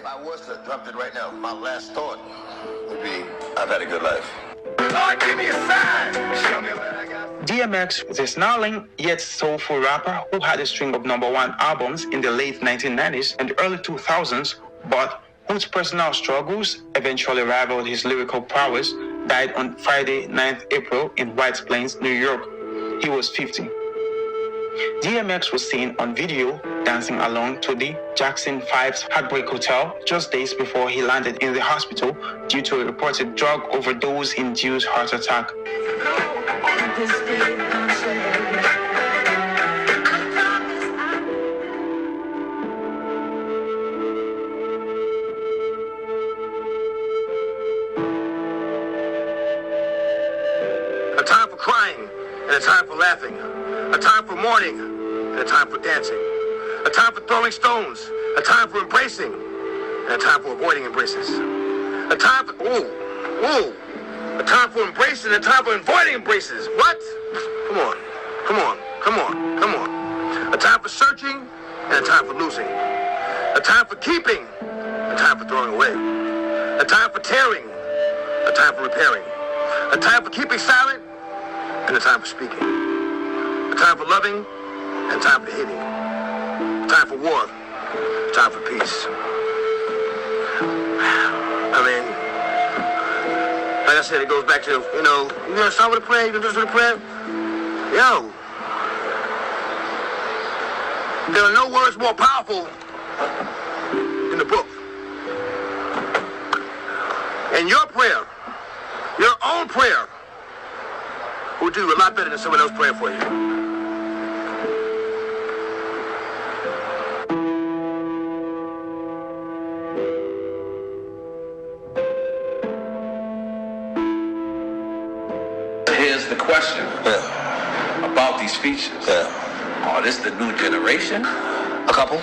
If I was to drop it right now, my last thought would be, I've had a good life. Lord, give me a sign. Show me what I got. DMX was a snarling yet soulful rapper who had a string of #1 albums in the late 1990s and early 2000s, but whose personal struggles eventually rivaled his lyrical prowess, died on Friday, 9th April in White Plains, New York. He was 50. DMX was seen on video dancing along to the Jackson 5's Heartbreak Hotel just days before he landed in the hospital due to a reported drug overdose-induced heart attack. A time for crying and a time for laughing. A time for mourning and a time for dancing. A time for throwing stones. A time for embracing and a time for avoiding embraces. A time for, a time for embracing and a time for avoiding embraces. What? Come on. A time for searching and a time for losing. A time for keeping, a time for throwing away. A time for tearing, a time for repairing. A time for keeping silent and a time for speaking. A time for loving and a time for hating. A time for war, a time for peace. I mean, like I said, it goes back to, you gonna start with a prayer, you gonna do this with a prayer? Yo, there are no words more powerful in the book. And your prayer, your own prayer, will do a lot better than someone else praying for you. Here's the question about these features. Oh, this the new generation? A couple?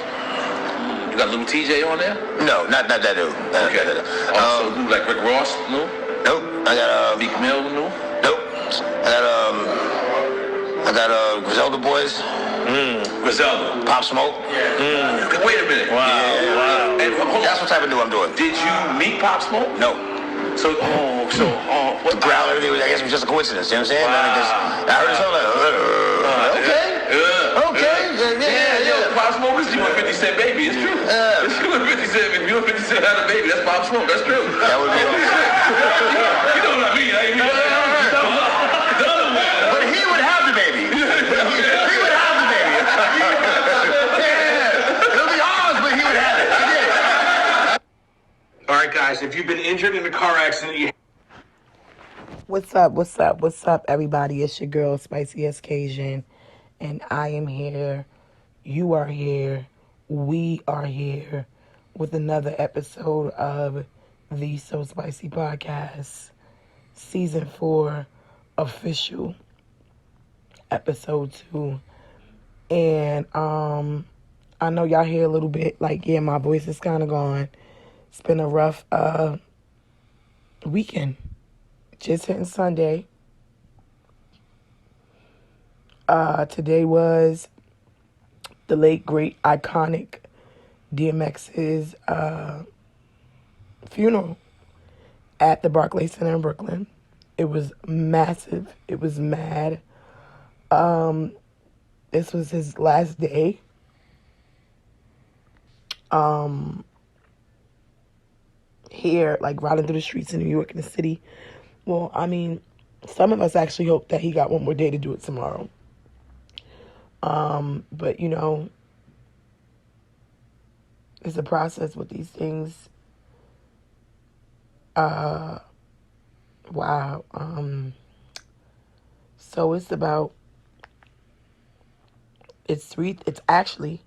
You got Lil TJ on there? No, not that dude. Okay. So new like Rick Ross, new? Nope. I got Meek Mill, new? Nope. I got Griselda Boys. Griselda. Pop Smoke. Wait a minute. Wow. Wow. And, hold That's on. what type of new I'm doing. Did you meet Pop Smoke? No. So what? Growl, everything, I guess it was just a coincidence, you know what I'm saying? Wow. I heard it so like, Yeah. Pop Smoke is you and 50 Cent baby. It's true. It's you and 50 Cent. If you and 50 Cent had a baby, that's Pop Smoke. That's true. That would be You know what I mean? But he would have the baby. He would have the baby. It'll be ours, but he would have it. All right, guys, if you've been injured in a car accident, What's up, everybody? It's your girl, Spicy S Cajun, and I am here. You are here. We are here with another episode of the So Spicy Podcast, Season 4, official, Episode 2. And I know y'all hear a little bit like, yeah, my voice is kind of gone. It's been a rough weekend. Just hitting Sunday. Today was the late, great, iconic DMX's funeral at the Barclays Center in Brooklyn. It was massive. It was mad. This was his last day. Here, like riding through the streets in New York in the city. Well, I mean, some of us actually hope that he got one more day to do it tomorrow. But it's a process with these things. Wow. So it's actually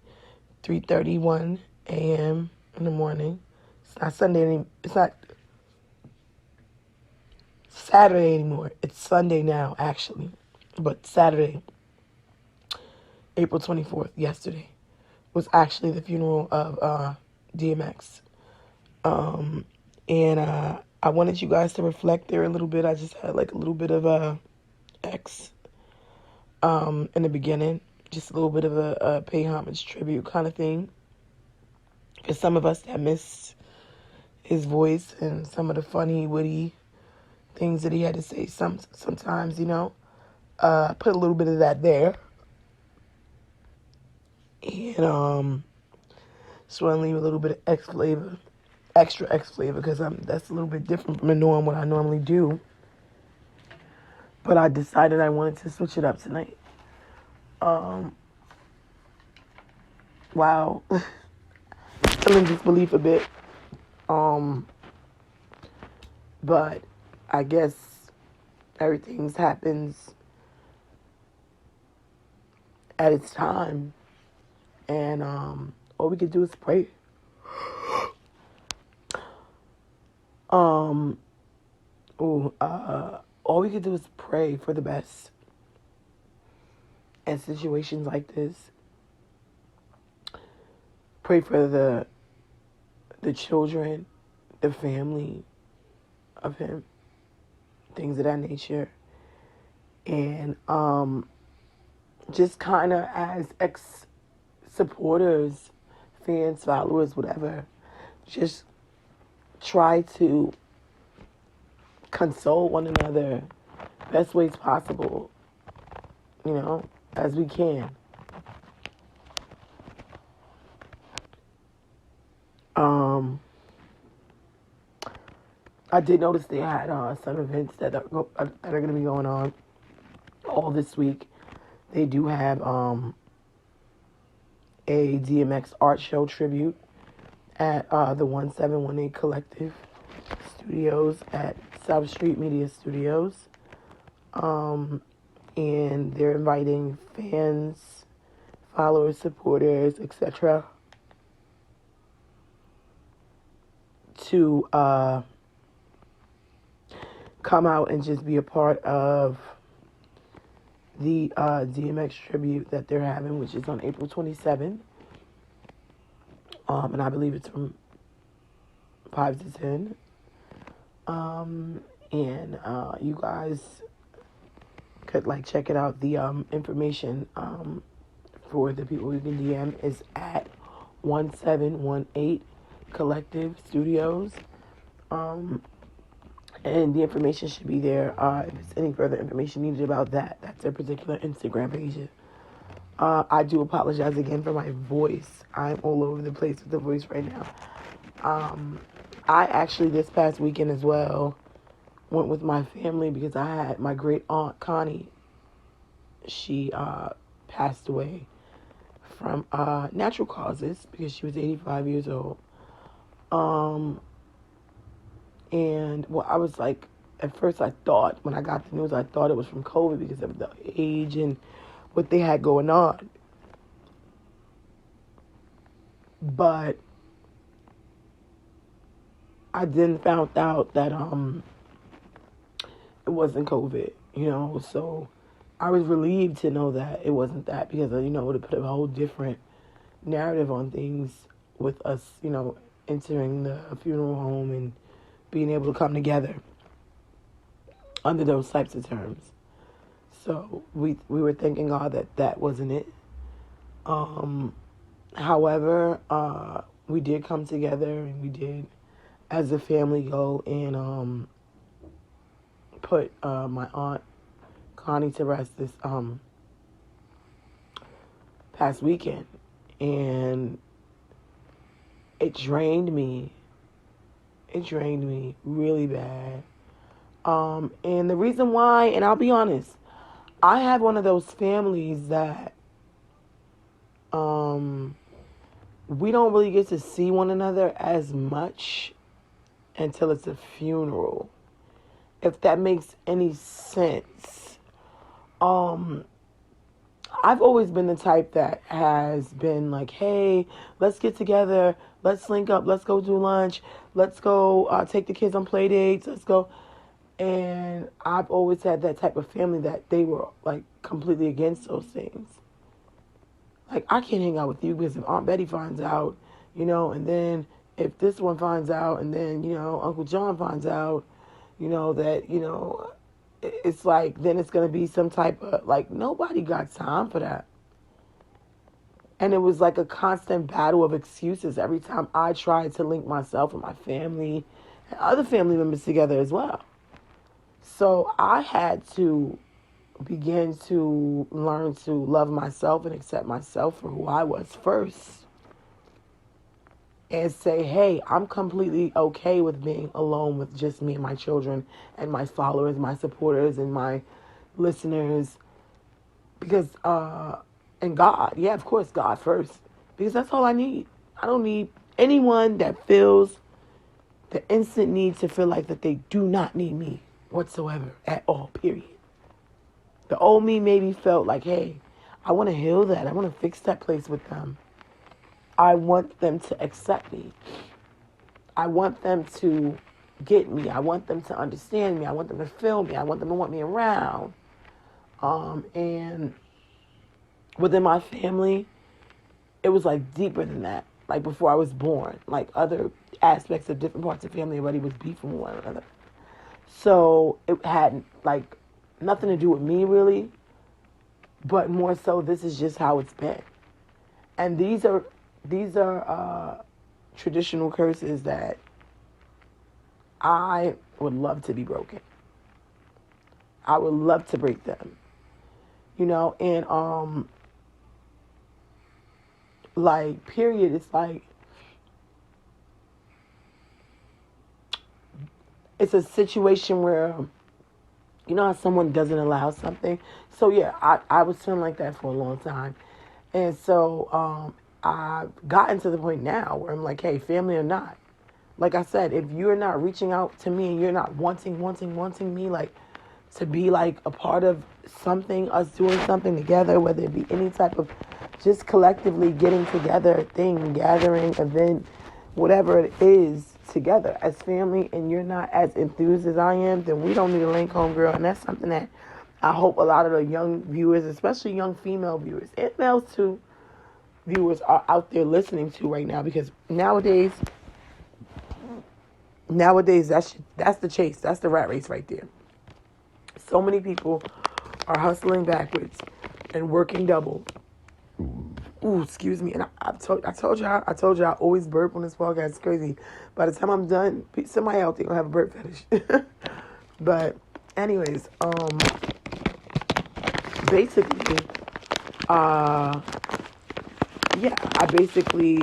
3:31 a.m. in the morning. It's not Sunday. It's not Saturday anymore. It's Sunday now, actually. But Saturday, April 24th, yesterday, was actually the funeral of DMX. And I wanted you guys to reflect there a little bit. I just had like a little bit of X in the beginning. Just a little bit of a pay homage tribute kind of thing. For some of us that miss his voice and some of the funny, witty things that he had to say sometimes, put a little bit of that there. And just want to leave a little bit of extra X flavor, because that's a little bit different from the norm, what I normally do. But I decided I wanted to switch it up tonight. Wow. Still in disbelief a bit. But I guess everything happens at its time. And all we can do is pray. All we can do is pray for the best in situations like this. Pray for the children, the family of him, things of that nature. And just kind of as ex-supporters, fans, followers, whatever, just try to console one another best ways possible, as we can. I did notice they had some events that are going to be going on all this week. They do have a DMX art show tribute at the 1718 Collective Studios at South Street Media Studios. And they're inviting fans, followers, supporters, etc. to come out and just be a part of the DMX tribute that they're having, which is on April 27th. And I believe it's from 5 to 10. And you guys could check it out. The information for the people who can DM is at 1718 Collective Studios. And the information should be there. If there's any further information needed about that, that's their particular Instagram page. I do apologize again for my voice. I'm all over the place with the voice right now. I actually, this past weekend as well, went with my family because I had my great aunt Connie. She passed away from natural causes because she was 85 years old. And I was like, at first I thought, when I got the news, I thought it was from COVID because of the age and what they had going on. But I then found out that it wasn't COVID, so I was relieved to know that it wasn't that, because it would have put a whole different narrative on things with us, entering the funeral home and being able to come together under those types of terms. So we were thanking God that wasn't it. However, we did come together, and we did, as a family, go and put my aunt Connie to rest this past weekend, and it drained me. It drained me really bad. And the reason why, and I'll be honest, I have one of those families that we don't really get to see one another as much until it's a funeral, if that makes any sense. I've always been the type that has been like, hey, let's get together, let's link up, let's go do lunch, let's go take the kids on play dates, let's go. And I've always had that type of family that they were completely against those things. I can't hang out with you because if Aunt Betty finds out, and then if this one finds out, and then, Uncle John finds out, that, it's then it's going to be some type of, nobody got time for that. And it was like a constant battle of excuses every time I tried to link myself and my family and other family members together as well. So I had to begin to learn to love myself and accept myself for who I was first. And say, hey, I'm completely okay with being alone with just me and my children and my followers, my supporters, and my listeners. Because, and God, yeah, of course, God first. Because that's all I need. I don't need anyone that feels the instant need to feel like that they do not need me whatsoever at all, period. The old me maybe felt like, hey, I want to heal that. I want to fix that place with them. I want them to accept me. I want them to get me. I want them to understand me. I want them to feel me. I want them to want me around. And within my family, it was like deeper than that. Like before I was born, like other aspects of different parts of the family, everybody was beefing with one another. So it had like nothing to do with me really, but more so this is just how it's been. And these are traditional curses that I would love to be broken. I would love to break them. You know, and like period, it's like it's a situation where you know how someone doesn't allow something. So yeah, I was feeling like that for a long time. And so I've gotten to the point now where I'm like, hey, family or not, like I said, if you're not reaching out to me and you're not wanting me, like to be like a part of something, us doing something together, whether it be any type of just collectively getting together, thing, gathering, event, whatever it is together as family, and you're not as enthused as I am, then we don't need a link home, girl. And that's something that I hope a lot of the young viewers, especially young female viewers, and males too, viewers are out there listening to right now, because nowadays that's the chase, that's the rat race right there. So many people are hustling backwards and working double. Ooh, excuse me. And I told y'all I always burp on this podcast. It's crazy. By the time I'm done, somebody out there gonna have a burp fetish. But anyways, basically, yeah, I basically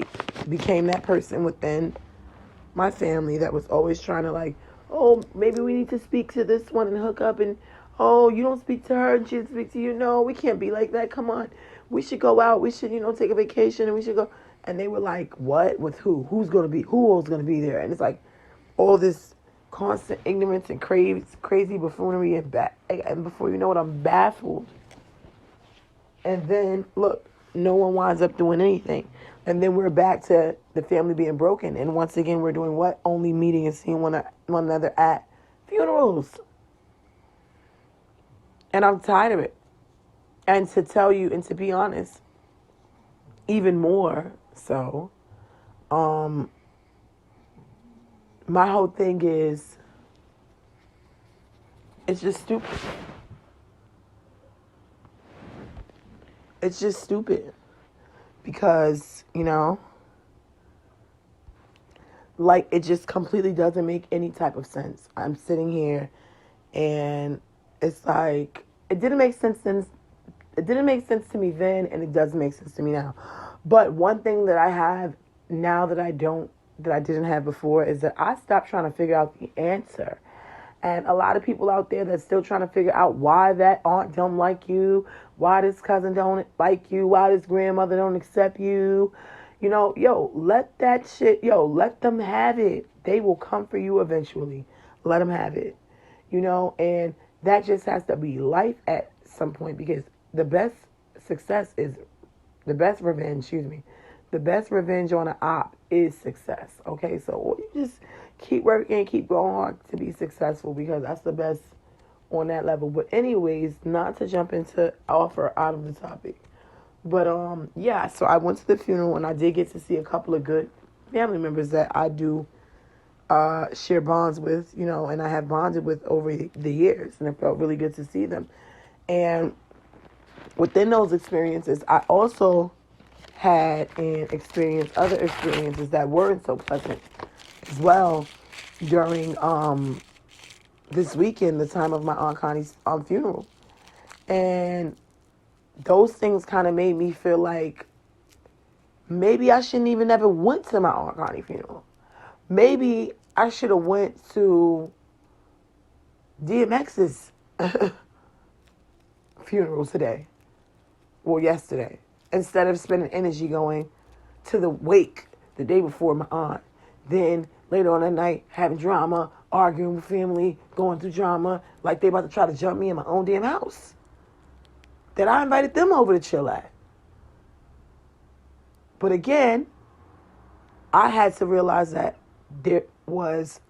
became that person within my family that was always trying to like, oh, maybe we need to speak to this one and hook up, and oh, you don't speak to her and she doesn't speak to you. No, we can't be like that. Come on. We should go out. We should, take a vacation, and we should go. And they were like, what? With who? Who's going to be? Who else going to be there? And it's like all this constant ignorance and crazy buffoonery, and before you know it, I'm baffled. And then, look, no one winds up doing anything. And then we're back to the family being broken. And once again, we're doing what? Only meeting and seeing one another at funerals. And I'm tired of it. And to tell you, and to be honest, even more so, my whole thing is, it's just stupid. It's just stupid. Because, like, it just completely doesn't make any type of sense. I'm sitting here and it's like, it didn't make sense to me then, and it doesn't make sense to me now. But one thing that I have now that I didn't have before is that I stopped trying to figure out the answer. And a lot of people out there that's still trying to figure out why that aunt don't like you, why this cousin don't like you, why this grandmother don't accept you. Let that shit, let them have it. They will come for you eventually. Let them have it. And that just has to be life at some point, because the best revenge on an op is success. Okay, so you just keep working, keep going hard to be successful, because that's the best on that level. But anyways, not to jump into off or out of the topic. But yeah, so I went to the funeral and I did get to see a couple of good family members that I do share bonds with, and I have bonded with over the years, and it felt really good to see them. And within those experiences, I also had and experienced other experiences that weren't so pleasant as well during this weekend, the time of my Aunt Connie's funeral. And those things kind of made me feel like maybe I shouldn't even ever went to my Aunt Connie funeral. Maybe I should have went to DMX's funeral today or yesterday instead of spending energy going to the wake the day before my aunt. Then later on that night having drama, arguing with family, going through drama like they about to try to jump me in my own damn house that I invited them over to chill at. But again, I had to realize that there was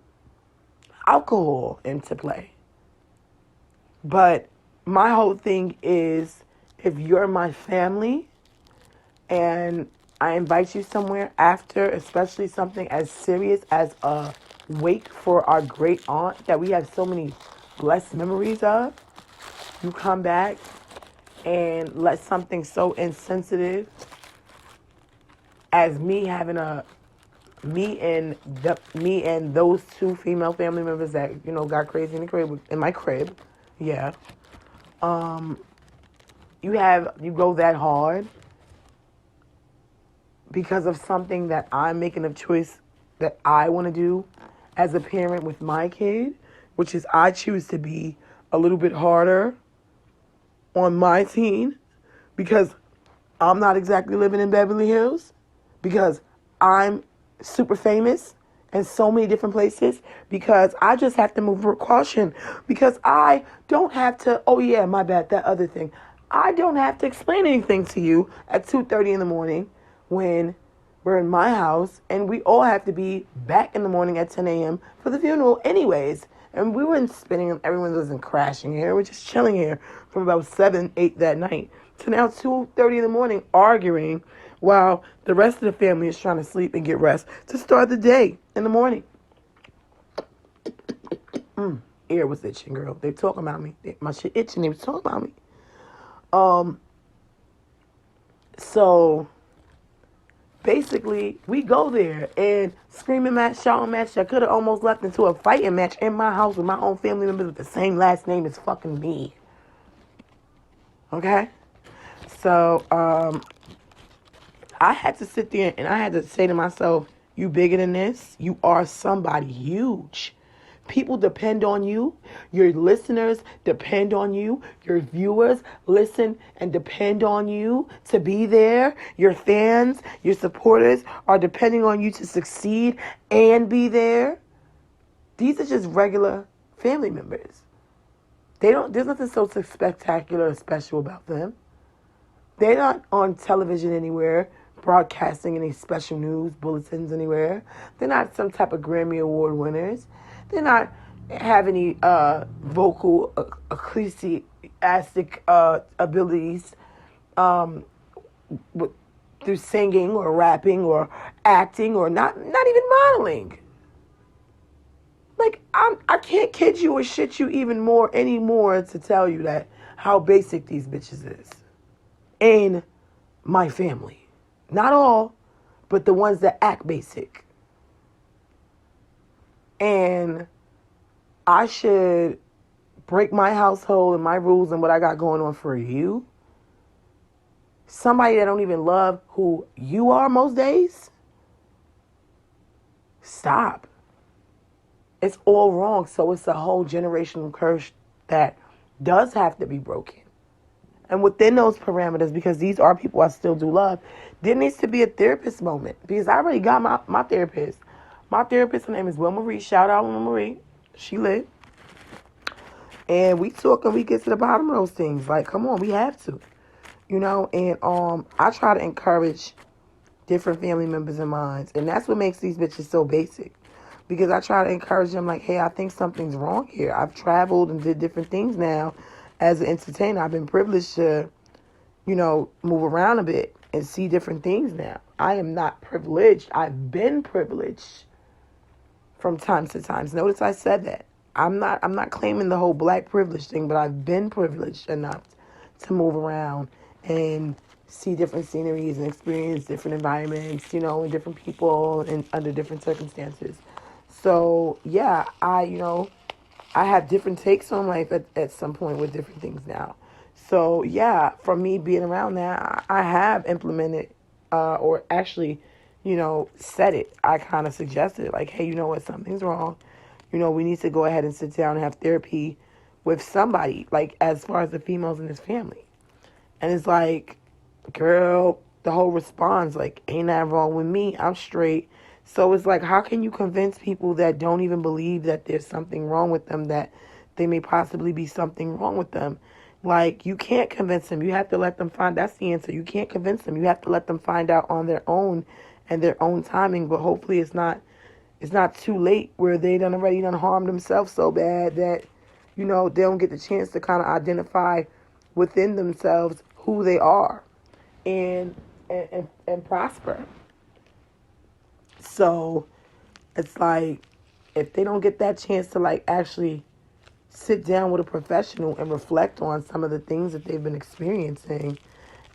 alcohol into play. But my whole thing is, if you're my family and I invite you somewhere after, especially something as serious as a wake for our great aunt that we have so many blessed memories of, you come back and let something so insensitive as me having me and those two female family members that, you know, got crazy in my crib. Yeah. You go that hard because of something that I'm making a choice that I want to do as a parent with my kid, which is I choose to be a little bit harder on my teen because I'm not exactly living in Beverly Hills, because I'm super famous in so many different places, because I just have to move with caution, because I don't have to, oh yeah, my bad, that other thing. I don't have to explain anything to you at 2:30 in the morning when we're in my house and we all have to be back in the morning at 10 a.m. for the funeral anyways. And we weren't spending, everyone wasn't crashing here. We're just chilling here from about 7, 8 that night to now 2:30 in the morning arguing while the rest of the family is trying to sleep and get rest to start the day in the morning. Ear was itching, girl. They talking about me. My shit itching. They was talking about me. So basically, we go there and screaming match, shouting match that could have almost left into a fighting match in my house with my own family members with the same last name as fucking me. Okay? So, I had to sit there and I had to say to myself, you bigger than this. You are somebody huge. People depend on you. Your listeners depend on you. Your viewers listen and depend on you to be there. Your fans, your supporters are depending on you to succeed and be there. These are just regular family members. There's nothing so spectacular or special about them. They're not on television anywhere, broadcasting any special news bulletins anywhere. They're not some type of Grammy Award winners. They're not have any vocal ecclesiastic abilities through singing or rapping or acting or not even modeling. Like, I can't kid you or shit you anymore to tell you that how basic these bitches is in my family. Not all, but the ones that act basic. And I should break my household and my rules and what I got going on for you? Somebody that don't even love who you are most days? Stop. It's all wrong. So it's a whole generational curse that does have to be broken. And within those parameters, because these are people I still do love, there needs to be a therapist moment. Because I already got my therapist. My therapist, her name is Will Marie. Shout out Will Marie. She lit. And we talk and we get to the bottom of those things. Like, come on, we have to. You know, and I try to encourage different family members of mine. And that's what makes these bitches so basic. Because I try to encourage them like, hey, I think something's wrong here. I've traveled and did different things now as an entertainer. I've been privileged to, you know, move around a bit and see different things now. I am not privileged. I've been privileged from time to time. Notice I said that. I'm not claiming the whole black privilege thing, but I've been privileged enough to move around and see different sceneries and experience different environments, you know, and different people and under different circumstances. So yeah, I have different takes on life at some point with different things now. So yeah, for me being around that, I have implemented, or actually, said it. I kind of suggested like, hey, you know what, something's wrong. We need to go ahead and sit down and have therapy with somebody, like as far as the females in this family. And it's like, girl, the whole response, like, ain't that wrong with me? I'm straight. So it's like, how can you convince people that don't even believe that there's something wrong with them, that they may possibly be something wrong with them? Like, you can't convince them. You have to let them find, that's the answer. You can't convince them. You have to let them find out on their own and their own timing. But hopefully it's not too late where they done already done harmed themselves so bad that, they don't get the chance to kind of identify within themselves who they are and prosper. So it's like, if they don't get that chance to like actually sit down with a professional and reflect on some of the things that they've been experiencing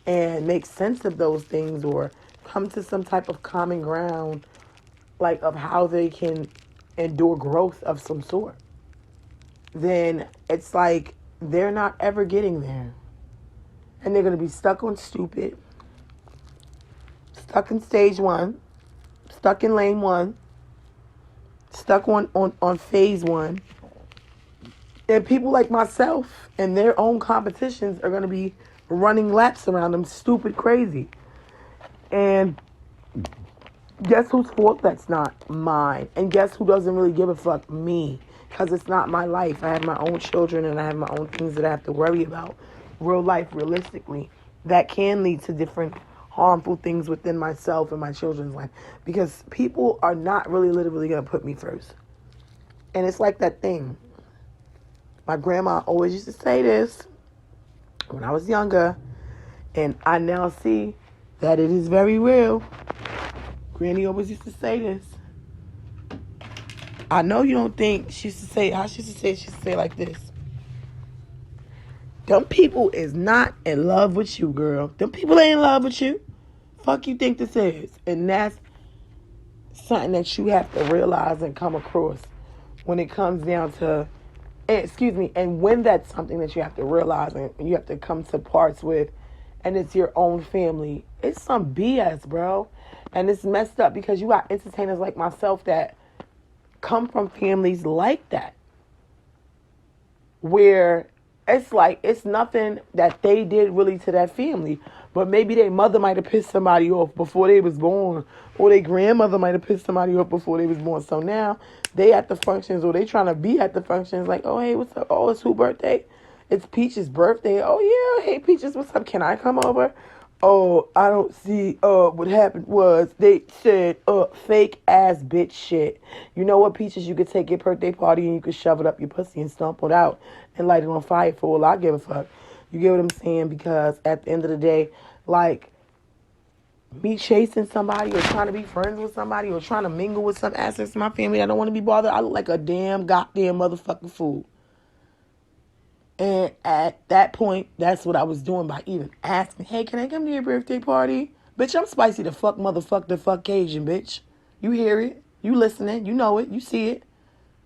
and make sense of those things, or come to some type of common ground, like of how they can endure growth of some sort, then it's like they're not ever getting there. And they're going to be stuck on stupid, stuck in stage one, stuck in lane one, stuck on phase one. And people like myself and their own competitions are going to be running laps around them, stupid crazy. And guess whose fault that's not? Mine. And guess who doesn't really give a fuck? Me. Because it's not my life. I have my own children and I have my own things that I have to worry about. Real life, realistically, that can lead to different harmful things within myself and my children's life. Because people are not really literally going to put me first. And it's like that thing. My grandma always used to say this when I was younger. And I now see that it is very real. Granny always used to say this. I know you don't think, she used to say it like this. Them people is not in love with you, girl. Them people ain't in love with you. Fuck you think this is. And that's something that you have to realize and come across when it comes down to, and when that's something that you have to realize and you have to come to parts with, and it's your own family, it's some BS, bro. And it's messed up because you got entertainers like myself that come from families like that, where it's like, it's nothing that they did really to that family, but maybe their mother might have pissed somebody off before they was born, or their grandmother might have pissed somebody off before they was born. So now they at the functions, or they trying to be at the functions, like, oh, hey, what's up? Oh, it's whose birthday? It's Peach's birthday. Oh, yeah, hey, Peaches, what's up? Can I come over? Oh, I don't see, what happened was they said, fake ass bitch shit. You know what, Peaches, you could take your birthday party and you could shove it up your pussy and stomp it out and light it on fire for all I give a fuck. You get what I'm saying? Because at the end of the day, like, me chasing somebody or trying to be friends with somebody or trying to mingle with some aspects of my family, I don't want to be bothered. I look like a damn goddamn motherfucking fool. And at that point, that's what I was doing by even asking, hey, can I come to your birthday party? Bitch, I'm spicy the fuck motherfucker the fuck Cajun, bitch. You hear it. You listening. You know it. You see it.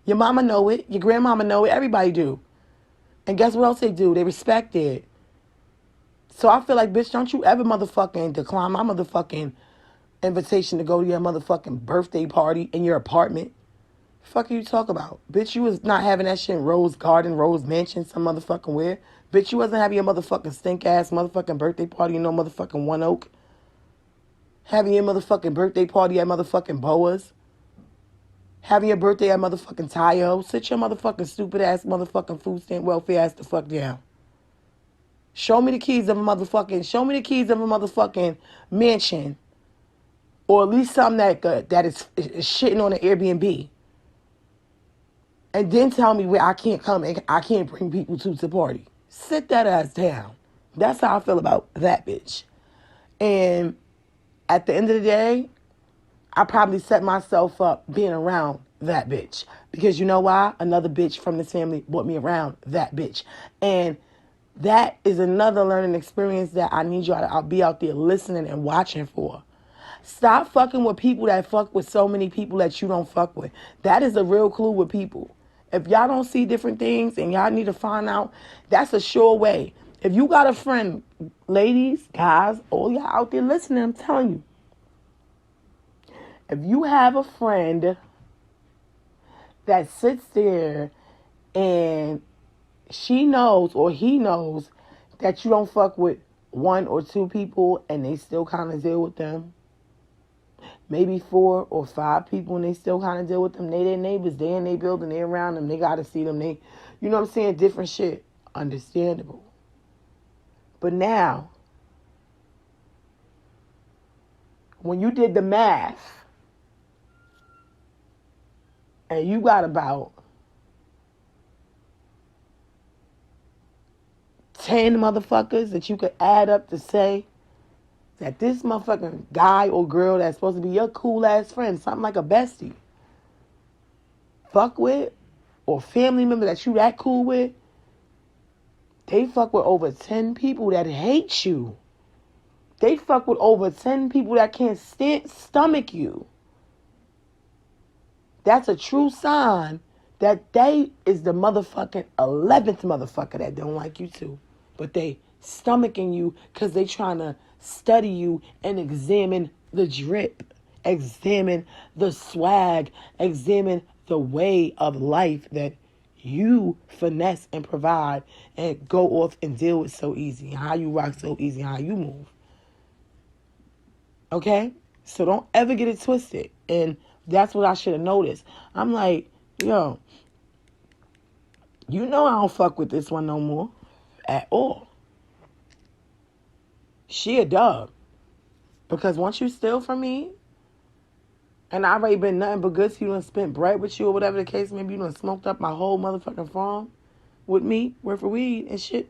Your mama know it. Your grandmama know it. Everybody do. And guess what else they do? They respect it. So I feel like, bitch, don't you ever motherfucking decline my motherfucking invitation to go to your motherfucking birthday party in your apartment. Fuck are you talk about? Bitch, you was not having that shit in Rose Garden, Rose Mansion, some motherfucking where. Bitch, you wasn't having your motherfucking stink-ass motherfucking birthday party in no motherfucking One Oak. Having your motherfucking birthday party at motherfucking Boas. Having your birthday at motherfucking Tayo. Sit your motherfucking stupid-ass motherfucking food stamp welfare ass the fuck down. Show me the keys of a motherfucking mansion. Or at least something that is shitting on an Airbnb. And then tell me where I can't come and I can't bring people to the party. Sit that ass down. That's how I feel about that bitch. And at the end of the day, I probably set myself up being around that bitch. Because you know why? Another bitch from this family brought me around that bitch. And That is another learning experience that I need y'all to be out there listening and watching for. Stop fucking with people that fuck with so many people that you don't fuck with. That is a real clue with people. If y'all don't see different things and y'all need to find out, that's a sure way. If you got a friend, ladies, guys, all y'all out there listening, I'm telling you. If you have a friend that sits there and she knows or he knows that you don't fuck with one or two people and they still kind of deal with them, maybe 4 or 5 people and they still kind of deal with them, they their neighbors, they in their building, they around them, they got to see them, they, you know what I'm saying, different shit, understandable. But now, when you did the math, and you got about 10 motherfuckers that you could add up to say that this motherfucking guy or girl that's supposed to be your cool ass friend, something like a bestie, fuck with, or family member that you that cool with, they fuck with over 10 people that hate you. They fuck with over 10 people that can't stomach you. That's a true sign that they is the motherfucking 11th motherfucker that don't like you too. But they stomaching you because they trying to study you and examine the drip, examine the swag, examine the way of life that you finesse and provide and go off and deal with so easy. How you rock so easy, how you move. Okay? So don't ever get it twisted. And that's what I should have noticed. I'm like, yo, you know I don't fuck with this one no more. At all. She a dub. Because once you steal from me, and I already been nothing but good to you and spent bread with you or whatever the case may be, you done smoked up my whole motherfucking farm with me, worth of weed and shit.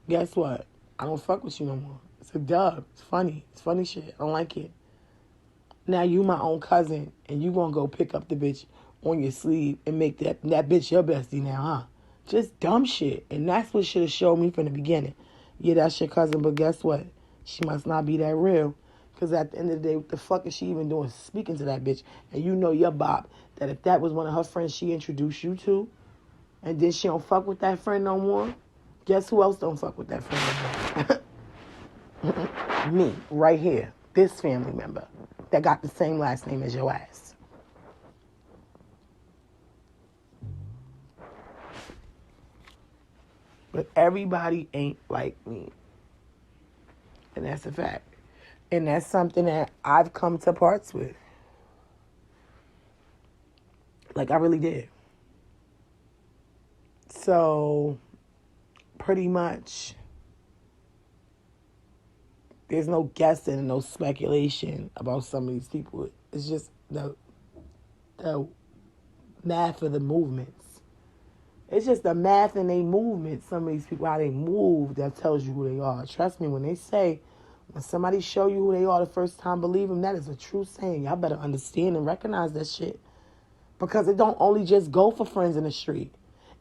Guess what? I don't fuck with you no more. It's a dub. It's funny. It's funny shit. I don't like it. Now you my own cousin, and you gonna go pick up the bitch on your sleeve and make that bitch your bestie now, huh? Just dumb shit. And that's what should have showed me from the beginning. Yeah, that's your cousin, but guess what? She must not be that real. Because at the end of the day, what the fuck is she even doing speaking to that bitch? And you know your bop, that if that was one of her friends she introduced you to, and then she don't fuck with that friend no more, guess who else don't fuck with that friend no more? Me, right here. This family member that got the same last name as your ass. But everybody ain't like me. And that's a fact. And that's something that I've come to parts with. Like, I really did. So, pretty much, there's no guessing and no speculation about some of these people. It's just the math of the movements. It's just the math in their movements. Some of these people, how they move, that tells you who they are. Trust me, when they say, when somebody show you who they are the first time, believe them, that is a true saying. Y'all better understand and recognize that shit. Because it don't only just go for friends in the street.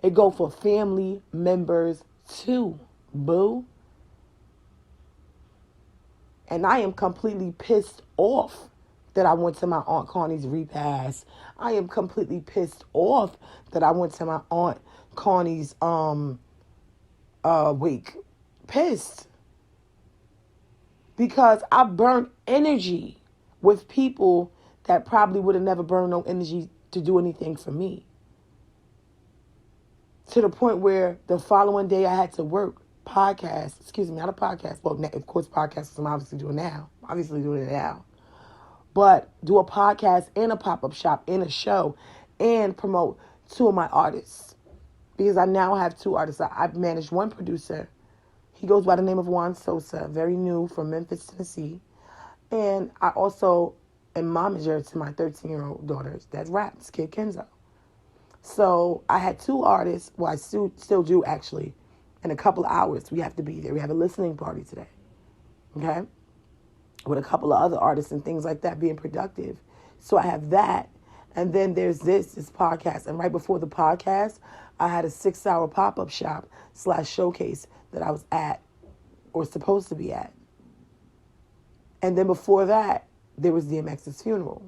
It go for family members too, boo. And I am completely pissed off that I went to my Aunt Connie's repast. I am completely pissed off that I went to my Aunt Connie's wake. Pissed. Because I burnt energy with people that probably would have never burned no energy to do anything for me. To the point where the following day I had to work podcast, excuse me, not a podcast, well, of course podcasts I'm obviously doing it now, but do a podcast and a pop-up shop and a show and promote 2 of my artists. Because I now have 2 artists. I've managed one producer. He goes by the name of Juan Sosa, very new from Memphis, Tennessee. And I also am momager to my 13-year-old daughter that raps, Kid Kenzo. So I had 2 artists, well, I still do actually. In a couple of hours, we have to be there. We have a listening party today, okay? With a couple of other artists and things like that being productive. So I have that. And then there's this podcast. And right before the podcast, I had a 6-hour pop-up shop / showcase that I was at or supposed to be at. And then before that, there was DMX's funeral.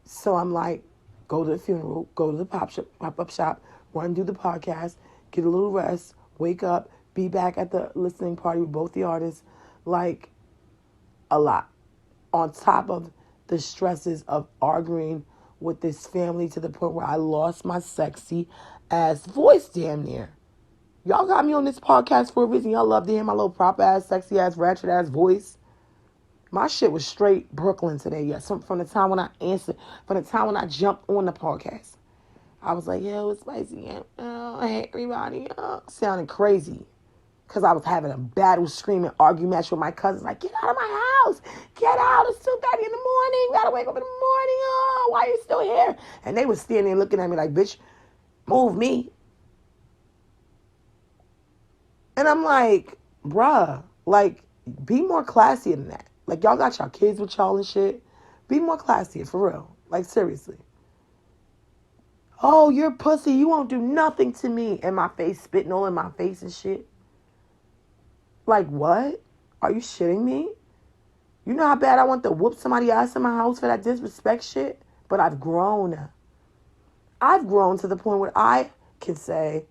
So I'm like, go to the funeral, go to the pop-up shop, run do the podcast, get a little rest, wake up, be back at the listening party with both the artists. Like, a lot. On top of the stresses of arguing with this family to the point where I lost my sexy ass voice damn near. Y'all got me on this podcast for a reason. Y'all love to hear my little prop ass, sexy ass, ratchet ass voice. My shit was straight Brooklyn today. Yeah, from the time when I answered, from the time when I jumped on the podcast. I was like, yo, it's spicy. Hey, everybody. Sounding crazy. Because I was having a battle, screaming, argue match with my cousins. Like, get out of my house. Get out. It's 2:30 in the morning. We got to wake up in the morning. Oh, why are you still here? And they was standing there looking at me like, bitch, move me. And I'm like, bruh, like, be more classy than that. Like, y'all got y'all kids with y'all and shit. Be more classy, for real. Like, seriously. Oh, you're pussy. You won't do nothing to me. In my face, spitting all in my face and shit. Like, what? Are you shitting me? You know how bad I want to whoop somebody's ass in my house for that disrespect shit? But I've grown. I've grown to the point where I can say,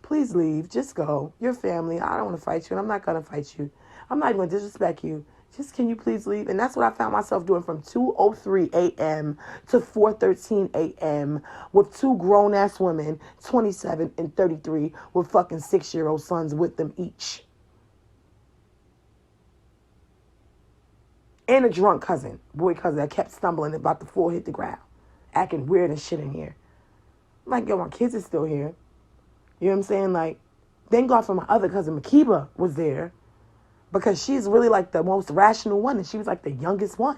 please leave. Just go. You're family. I don't want to fight you, and I'm not going to fight you. I'm not even going to disrespect you. Just can you please leave? And that's what I found myself doing from 2:03 a.m. to 4:13 a.m. with two grown-ass women, 27 and 33, with fucking 6-year-old sons with them each. And a drunk cousin, boy cousin, that kept stumbling about the floor, hit the ground, acting weird and shit in here. I'm like, yo, my kids are still here. You know what I'm saying? Like, thank God for my other cousin, Makiba, was there. Because she's really like the most rational one. And she was like the youngest one.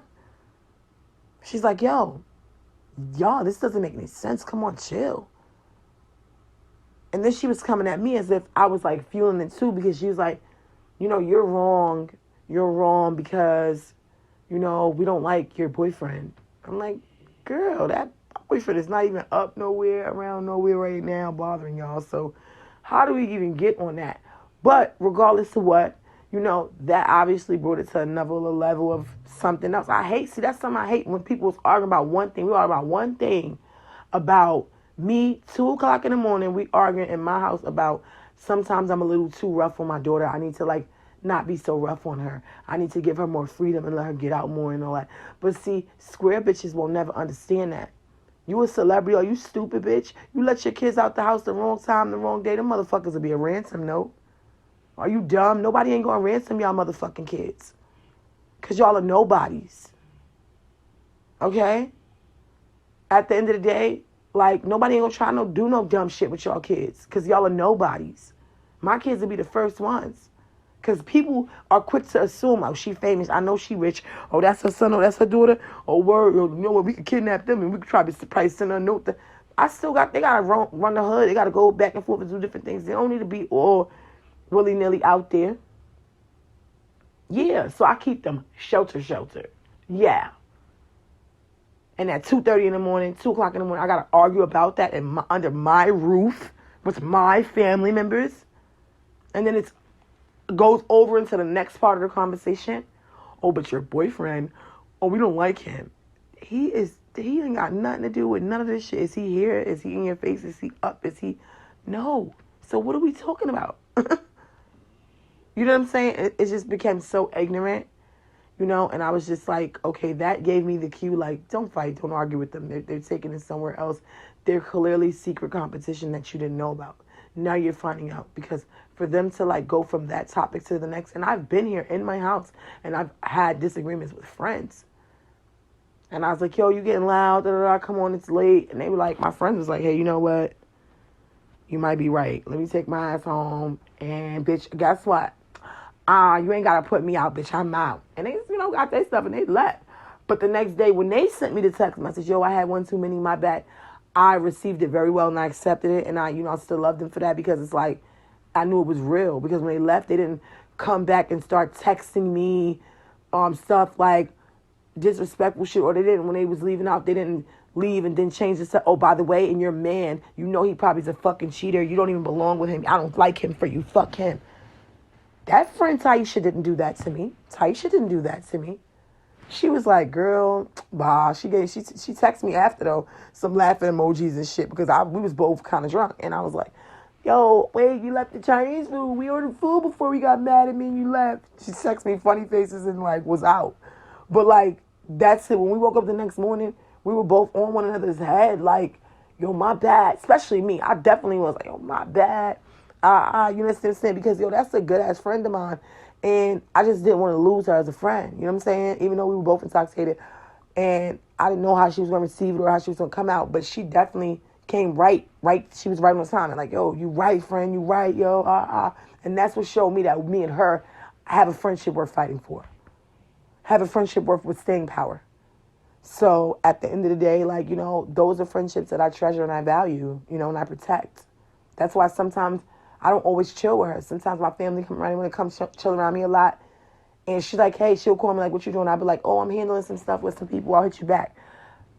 She's like, yo, y'all, this doesn't make any sense. Come on, chill. And then she was coming at me as if I was like fueling it too. Because she was like, you know, you're wrong. You're wrong because, you know, we don't like your boyfriend. I'm like, girl, that boyfriend is not even up nowhere, around nowhere right now, bothering y'all. So how do we even get on that? But regardless of what, you know, that obviously brought it to another level of something else. That's something I hate when people's arguing about one thing. We argue about one thing about me, 2 o'clock in the morning, we arguing in my house about sometimes I'm a little too rough on my daughter. I need to, like, not be so rough on her. I need to give her more freedom and let her get out more and all that. But see, square bitches will never understand that. You a celebrity or you stupid bitch. You let your kids out the house the wrong time, the wrong day. Them motherfuckers will be a ransom note. Are you dumb? Nobody ain't gonna ransom y'all motherfucking kids. Because y'all are nobodies. Okay? At the end of the day, like, nobody ain't gonna try to do no dumb shit with y'all kids. Because y'all are nobodies. My kids will be the first ones. Because people are quick to assume, oh, she famous. I know she rich. Oh, that's her son. Oh, that's her daughter. Oh, word. You know what? We could kidnap them and we could try to probably send her a note. They got to run the hood. They got to go back and forth and do different things. They don't need to be all willy-nilly out there. Yeah, so I keep them shelter. Yeah. And at 2:30 in the morning, 2 o'clock in the morning, I got to argue about that under my roof with my family members. And then it goes over into the next part of the conversation. Oh, but your boyfriend, oh, we don't like him. He ain't got nothing to do with none of this shit. Is he here? Is he in your face? Is he up? Is he? No. So what are we talking about? You know what I'm saying? It just became so ignorant, you know, and I was just like, okay, that gave me the cue, like, don't fight, don't argue with them. They're taking it somewhere else. They're clearly secret competition that you didn't know about. Now you're finding out, because for them to, like, go from that topic to the next, and I've been here in my house, and I've had disagreements with friends. And I was like, yo, you getting loud, come on, it's late. And they were like, my friends was like, hey, you know what? You might be right. Let me take my ass home, and, bitch, guess what? You ain't got to put me out, bitch. I'm out. And they, you know, got their stuff and they left. But the next day when they sent me the text message, yo, I had one too many, my bad. I received it very well and I accepted it. And I still love them for that, because it's like, I knew it was real. Because when they left, they didn't come back and start texting me stuff like, disrespectful shit, or they didn't, when they was leaving out, they didn't leave and then change the, oh, by the way, and your man, you know he probably's a fucking cheater. You don't even belong with him. I don't like him for you. Fuck him. That friend Taisha didn't do that to me. Taisha didn't do that to me. She was like, girl, bah. She texted me after, though, some laughing emojis and shit, because we was both kind of drunk. And I was like, yo, wait, you left the Chinese food. We ordered food before we got mad at me and you left. She texted me funny faces and, like, was out. But, like, that's it. When we woke up the next morning, we were both on one another's head. Like, yo, my bad. Especially me. I definitely was like, yo, my bad. You know what I'm saying? Because, yo, that's a good-ass friend of mine. And I just didn't want to lose her as a friend. You know what I'm saying? Even though we were both intoxicated. And I didn't know how she was going to receive it or how she was going to come out. But she definitely came right. She was right on time. And like, yo, you right, friend. You right, yo. And that's what showed me that me and her have a friendship worth fighting for. Have a friendship worth withstanding power. So at the end of the day, like, you know, those are friendships that I treasure and I value, you know, and I protect. That's why sometimes I don't always chill with her. Sometimes my family come around when it comes chill around me a lot. And she's like, hey, she'll call me like, what you doing? I'll be like, oh, I'm handling some stuff with some people. I'll hit you back.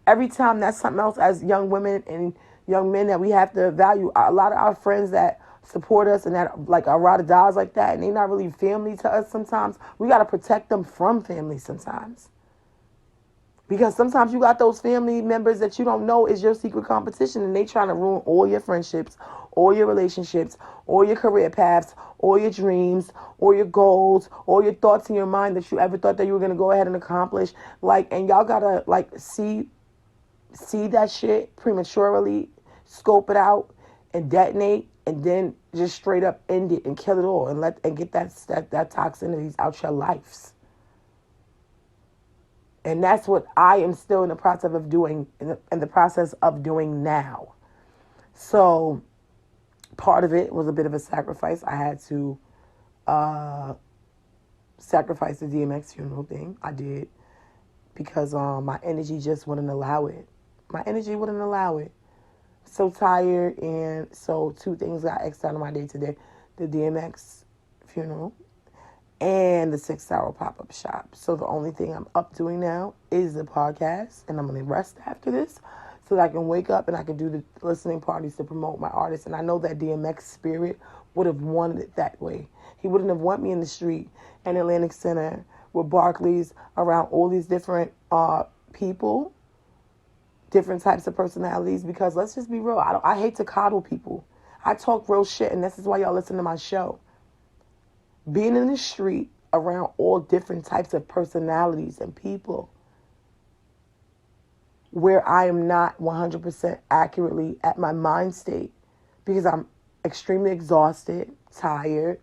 Every time that's something else as young women and young men that we have to value. A lot of our friends that support us and that like our ride or dies like that, and they not really family to us sometimes. We got to protect them from family sometimes. Because sometimes you got those family members that you don't know is your secret competition, and they trying to ruin all your friendships, all your relationships, all your career paths, all your dreams, all your goals, all your thoughts in your mind that you ever thought that you were going to go ahead and accomplish. Like, and y'all got to like see that shit prematurely, scope it out and detonate, and then just straight up end it and kill it all and get that toxicity out your lives. And that's what I am still in the process of doing, in the process of doing now. So part of it was a bit of a sacrifice. I had to sacrifice the DMX funeral thing. I did, because my energy just wouldn't allow it. My energy wouldn't allow it. So tired, and so two things got X'd out of my day today: the DMX funeral and the 6-hour pop-up shop. So the only thing I'm up doing now is the podcast, and I'm going to rest after this so that I can wake up and I can do the listening parties to promote my artists. And I know that DMX spirit would have wanted it that way. He wouldn't have wanted me in the street in Atlantic Center with Barclays around all these different people, different types of personalities, because let's just be real. I hate to coddle people. I talk real shit, and this is why y'all listen to my show. Being in the street around all different types of personalities and people where I am not 100% accurately at my mind state, because I'm extremely exhausted, tired,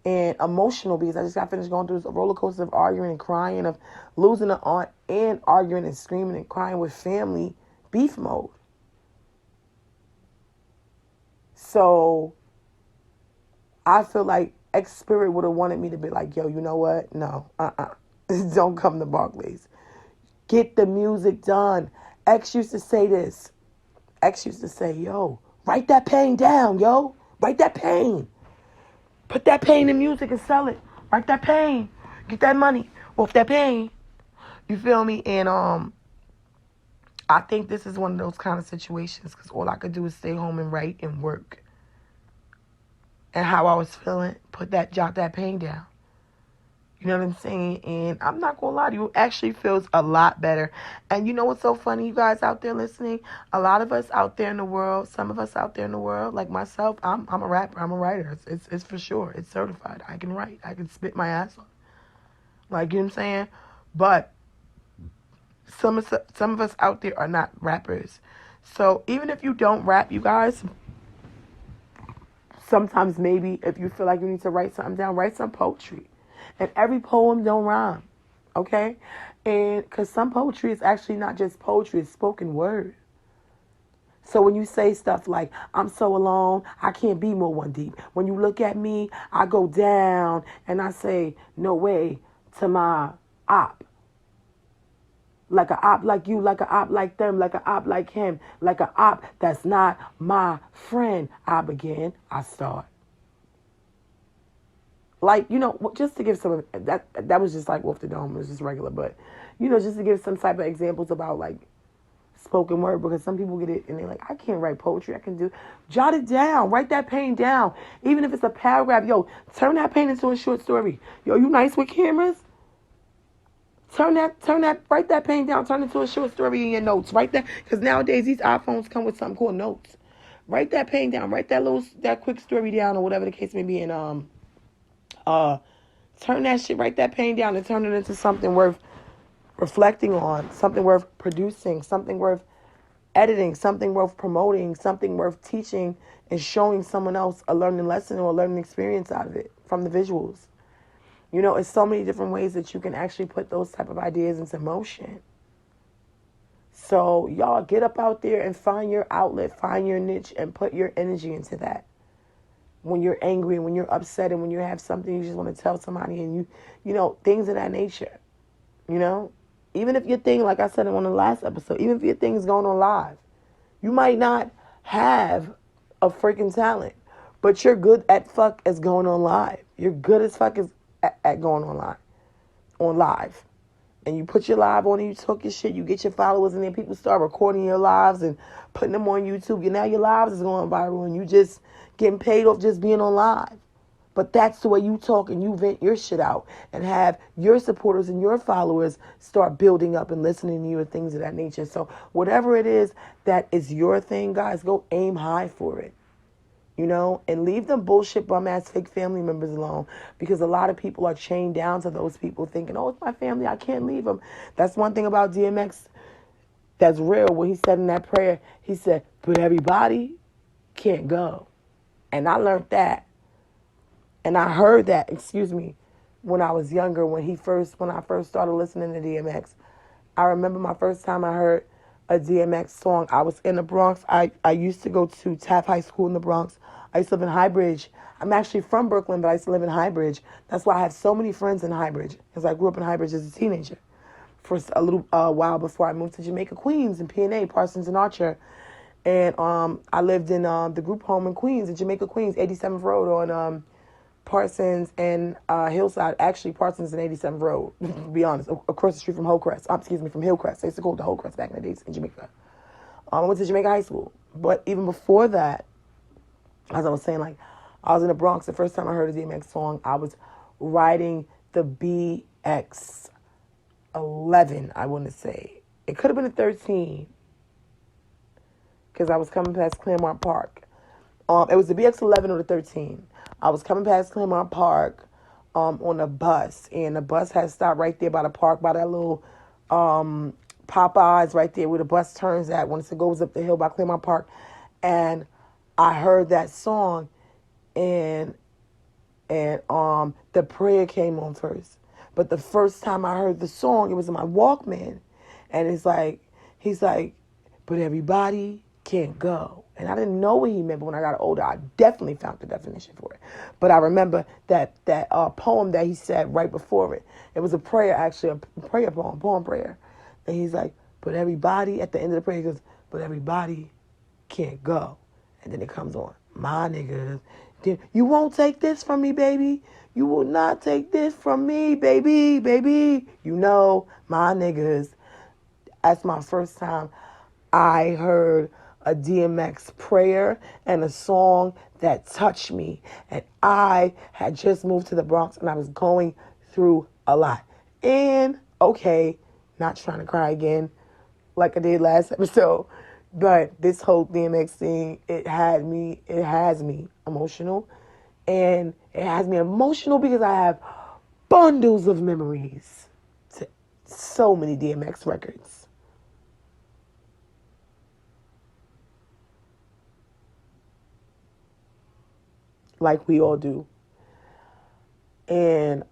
and emotional, because I just got finished going through this roller coaster of arguing and crying, of losing an aunt, and arguing and screaming and crying with family, beef mode. So I feel like X-Spirit would have wanted me to be like, yo, you know what? No, don't come to Barclays. Get the music done. X used to say this. X used to say, yo, write that pain down, yo. Write that pain. Put that pain in music and sell it. Write that pain. Get that money off that pain. You feel me? And I think this is one of those kind of situations, because all I could do is stay home and write and work. And how I was feeling, jot that pain down. You know what I'm saying? And I'm not going to lie to you, it actually feels a lot better. And you know what's so funny, you guys out there listening? A lot of us out there in the world, some of us out there in the world, like myself, I'm a rapper, I'm a writer. It's for sure. It's certified. I can write. I can spit my ass off. Like, you know what I'm saying? But some of us out there are not rappers. So even if you don't rap, you guys, sometimes maybe if you feel like you need to write something down, write some poetry. And every poem don't rhyme, okay? And because some poetry is actually not just poetry, it's spoken word. So when you say stuff like, I'm so alone, I can't be more one deep. When you look at me, I go down and I say, no way to my op. Like a op like you, like a op like them, like a op like him, like a op that's not my friend. I begin, I start. Like, you know, just to give some of that was just like off the dome, it was just regular, but just to give some type of examples about like spoken word, because some people get it and they're like, I can't write poetry. I can do, jot it down, write that pain down. Even if it's a paragraph, yo, turn that pain into a short story. Yo, you nice with cameras? Write that pain down, turn it into a short story in your notes. Write that, because nowadays these iPhones come with something called notes. Write that pain down, write that quick story down, or whatever the case may be, and turn that shit, write that pain down and turn it into something worth reflecting on, something worth producing, something worth editing, something worth promoting, something worth teaching and showing someone else a learning lesson or a learning experience out of it from the visuals. It's so many different ways that you can actually put those type of ideas into motion. So y'all get up out there and find your outlet, find your niche, and put your energy into that. When you're angry, when you're upset, and when you have something you just want to tell somebody, and things of that nature. Even if your thing, like I said on the last episode, even if your thing is going on live, you might not have a freaking talent, but you're good at fuck as going on live. You're good as fuck as at going on live. And you put your live on and you talk your shit, you get your followers, and then people start recording your lives and putting them on YouTube. And now your lives is going viral and you just getting paid off just being on live. But that's the way you talk and you vent your shit out and have your supporters and your followers start building up and listening to you and things of that nature. So whatever it is that is your thing, guys, go aim high for it. And leave them bullshit bum ass fake family members alone, because a lot of people are chained down to those people thinking, oh, it's my family, I can't leave them. That's one thing about DMX that's real. What he said in that prayer, he said, but everybody can't go. And I learned that. And I heard that, when I was younger, when I first started listening to DMX. I remember my first time I heard a DMX song. I was in the Bronx. I used to go to Taft High School in the Bronx. I used to live in Highbridge. I'm actually from Brooklyn, but I used to live in Highbridge. That's why I have so many friends in Highbridge, because I grew up in Highbridge as a teenager for a little while before I moved to Jamaica, Queens, and P&A, Parsons and Archer. And I lived in the group home in Queens, in Jamaica, Queens, 87th Road on Parsons and Hillside. Actually, Parsons and 87th Road, to be honest, across the street from from Hillcrest. I used to call it the Hillcrest back in the days in Jamaica. I went to Jamaica High School. But even before that, as I was saying, like, I was in the Bronx. The first time I heard a DMX song, I was riding the BX 11, I want to say. It could have been a 13, because I was coming past Claremont Park. It was the BX 11 or the 13. I was coming past Claremont Park on a bus, and the bus had stopped right there by the park, by that little Popeyes right there where the bus turns at once it goes up the hill by Claremont Park. And I heard that song, and the prayer came on first. But the first time I heard the song, it was in my Walkman, and he's like, but everybody can't go. And I didn't know what he meant, but when I got older, I definitely found the definition for it. But I remember that poem that he said right before it. It was a prayer, actually, a prayer poem prayer. And he's like, but everybody, at the end of the prayer, he goes, but everybody can't go. And then it comes on, my niggas, you won't take this from me, baby. You will not take this from me, baby, baby. My niggas. That's my first time I heard a DMX prayer and a song that touched me. And I had just moved to the Bronx, and I was going through a lot. And, okay, not trying to cry again like I did last episode, but this whole DMX thing, it has me emotional. And it has me emotional because I have bundles of memories to so many DMX records. Like we all do. And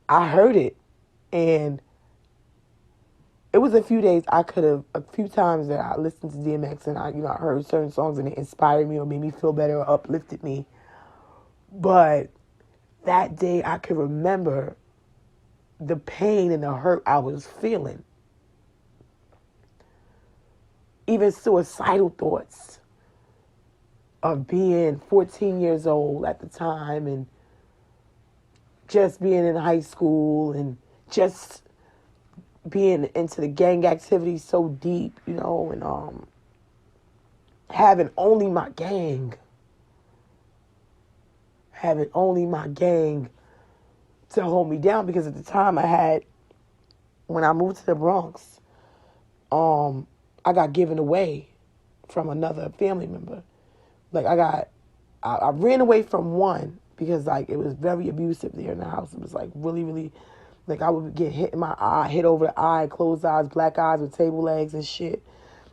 I heard it, and it was a few times that I listened to DMX, and I heard certain songs, and it inspired me or made me feel better or uplifted me. But that day I could remember the pain and the hurt I was feeling. even suicidal thoughts of being 14 years old at the time and just being in high school and just being into the gang activity so deep, you know, and having only my gang to hold me down, because at the time when I moved to the Bronx, I got given away from another family member. Like I ran away from one because like it was very abusive there in the house. It was like really, really, like I would get hit in my eye, hit over the eye, closed eyes, black eyes with table legs and shit.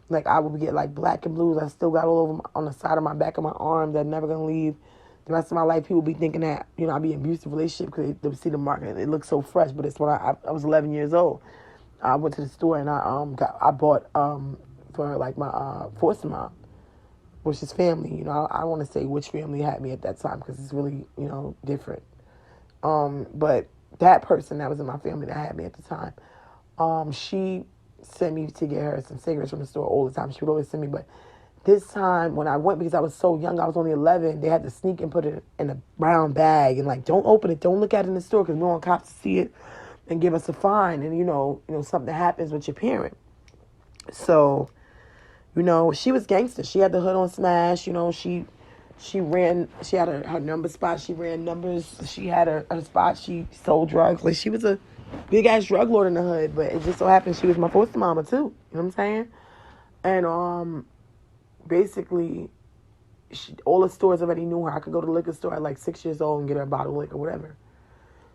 Like I would get like black and blues. I still got all over on the side of my back of my arm that never gonna leave. The rest of my life, people be thinking that, you know, I'd be in an abusive relationship because they see the mark and it looks so fresh. But it's when I was 11 years old. I went to the store and I bought for like my foster mom, which is family. You know, I don't want to say which family had me at that time because it's really, you know, different. But that person that was in my family that had me at the time, she sent me to get her some cigarettes from the store all the time. She would always send me, but this time when I went, because I was so young, I was only 11, they had to sneak and put it in a brown bag and like, don't open it, don't look at it in the store because we don't want cops to see it and give us a fine, and you know something happens with your parent. So, you know, she was gangster. She had the hood on smash. You know, she had her number spot. She ran numbers. She had her spot. She sold drugs. Like she was a big ass drug lord in the hood. But it just so happened she was my foster mama too. You know what I'm saying? And basically, all the stores already knew her. I could go to the liquor store at like 6 years old and get her a bottle of liquor, whatever.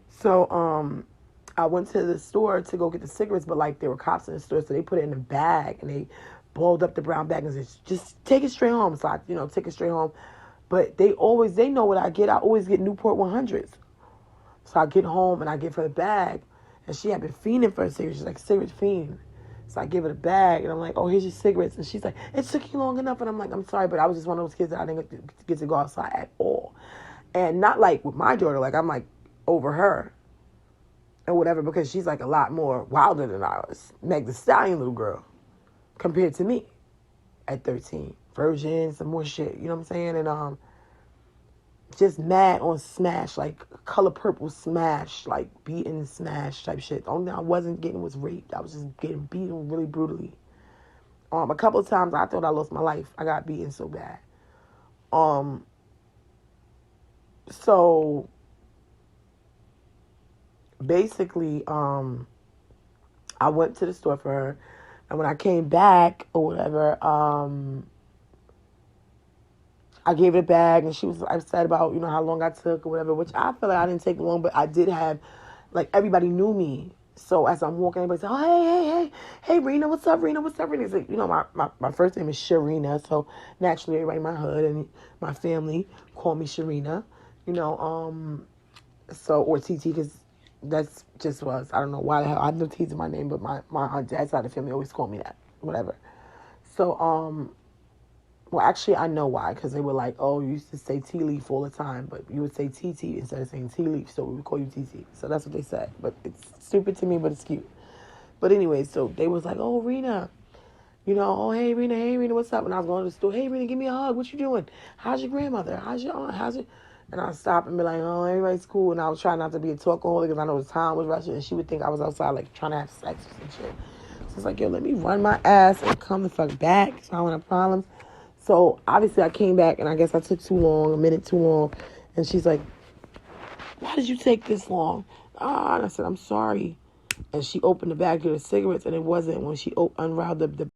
So I went to the store to go get the cigarettes, but like there were cops in the store, so they put it in a bag and they balled up the brown bag and said, just take it straight home. So I, you know, take it straight home. But they know what I get. I always get Newport 100s. So I get home and I give her the bag, and she had been fiending for a cigarette. She's like, cigarette fiend. So I give her the bag, and I'm like, oh, here's your cigarettes. And she's like, it took you long enough. And I'm like, I'm sorry, but I was just one of those kids that I didn't get to go outside at all. And not like with my daughter, like I'm like over her or whatever, because she's like a lot more wilder than I was. Meg the Stallion little girl compared to me at 13. Virgin, some more shit, you know what I'm saying? And just mad on smash, like color purple smash, like beaten smash type shit. The only thing I wasn't getting was raped. I was just getting beaten really brutally. A couple of times I thought I lost my life. I got beaten so bad. So basically, I went to the store for her, and when I came back or whatever, I gave her a bag, and she was upset about, you know, how long I took or whatever, which I feel like I didn't take long, but I did have, like, everybody knew me. So as I'm walking, everybody said, oh, hey, Rena, what's up, Rena? It's like, you know, my first name is Sharina, so naturally everybody in my hood and my family call me Sharina, you know, so, or TT, because that's just was, I don't know why the hell, I know T's in my name, but my dad's side of the family always called me that, whatever. So, well, actually, I know why, because they were like, oh, you used to say tea leaf all the time, but you would say TT instead of saying tea leaf, so we would call you TT. So that's what they said. But it's stupid to me, but it's cute. But anyway, so they was like, oh, Rena, you know, oh, hey, Rena, what's up? And I was going to the store, hey, Rena, give me a hug. What you doing? How's your grandmother? How's your aunt? How's your... And I'd stop and be like, oh, everybody's cool. And I was trying not to be a talkaholic because I know the time was rushing, and she would think I was outside, like, trying to have sex or some shit. So it's like, yo, let me run my ass and come the fuck back so I don't have problems. So, obviously, I came back, and I guess I took too long, a minute too long. And she's like, why did you take this long? And I said, I'm sorry. And she opened the bag to the cigarettes, and it wasn't. When she unraveled the